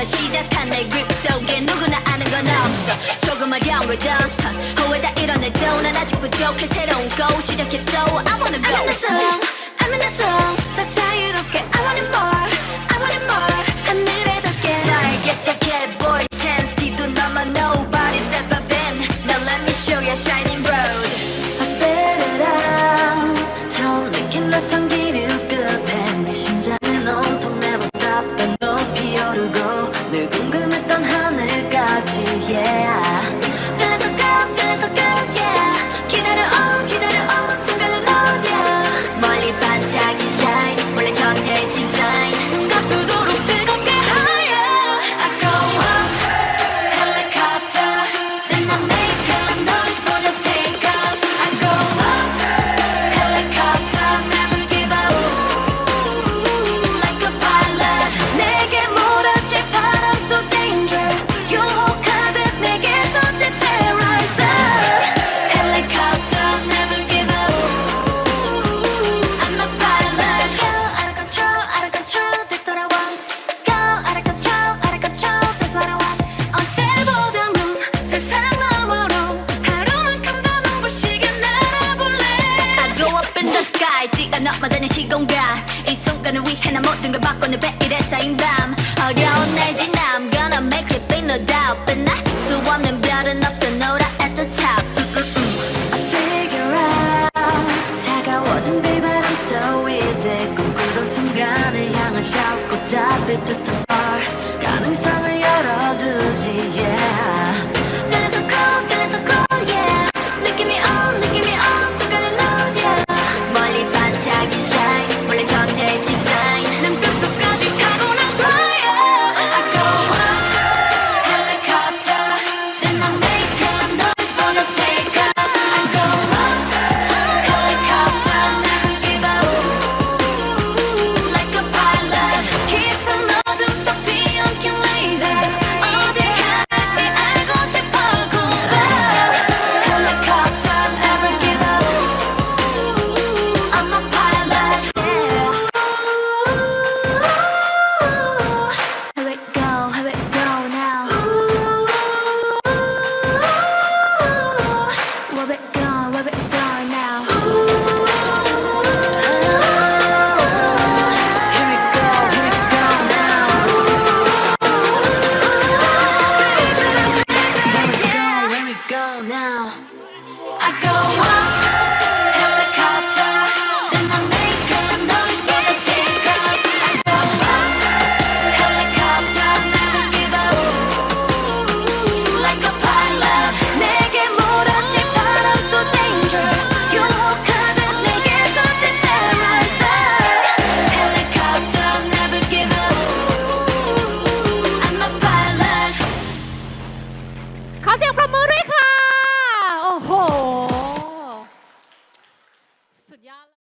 처음부터 시작한 내 grip 속에 누구나 아는 건 없어 조금 어려운 걸 더서 후회 다 이뤄내도 난 아직 부족해 새로운 go 시작했어 I wanna go I'm in the zone I'm in the zone 더 자유롭게 I want it more I want it more 하늘에 닿게 살게 착해 boy chance 뒤도 넘어 nobody's ever been Now let me show you a shining road I spit it out 처음 느낀 낯선 기류 끝에 내 심장은 온통 never stop 난 높이 오르고 늘 궁금했던 하늘까지 yeah Feeling so good feeling so good yeah 기다려온 순간을 노려 멀리 반짝인 shine 원래 정해진 sign 숨가쁘도록 뜨겁게 higher I go up helicopter then I make a noise for the take off I go up helicopter never give up like a pilot 내게 몰아칠 바람 속 danger 유혹하듯 내게서 terrorize helicopter never give up I'm a pilot out of control that's what I want go out of control that's what I want 언제보다 넌 세상 너머로 하루만큼 더 눈부시게 날아볼래 I go up in the sky 뛰어넘어다니는 시공간 이 순간을 위해 난 모든 걸 바꿔 내 베일에 쌓인 밤 어려운 날 지나 I'm gonna make it big no doubt But 날 수 없는 별은 없어 노라 at the top I figure out 차가워진 비바람 so easy 꿈꾸던 순간을 향한 shout 꽃잡을 듯한 star 가능성을 열어두지 yeah Feeling so cool yeah 느낌이 on 순간을 노려 멀리 반짝인 shine 원래 정해진 sign 난 뼛속까지 타고 난 flyer I go up helicopter then I make a noise for the take off I go up helicopter never give up like a pilot 깊은 어둠 속 뒤엉킨 laser 어디 갈지 알고 싶어 고백 helicopter never give up I'm a pilot yeah Here we go now where we go now Here we go now Where we go now I go up helicopter then I make a noise for the take off I go up helicopter never give up like a pilot 내게 몰아칠 바람 속 danger 유혹하듯 내게서 terrorize helicopter never give up I'm a pilot ขอเสียงปรบมือด้วยค่ะ โอ้โห สุดยอด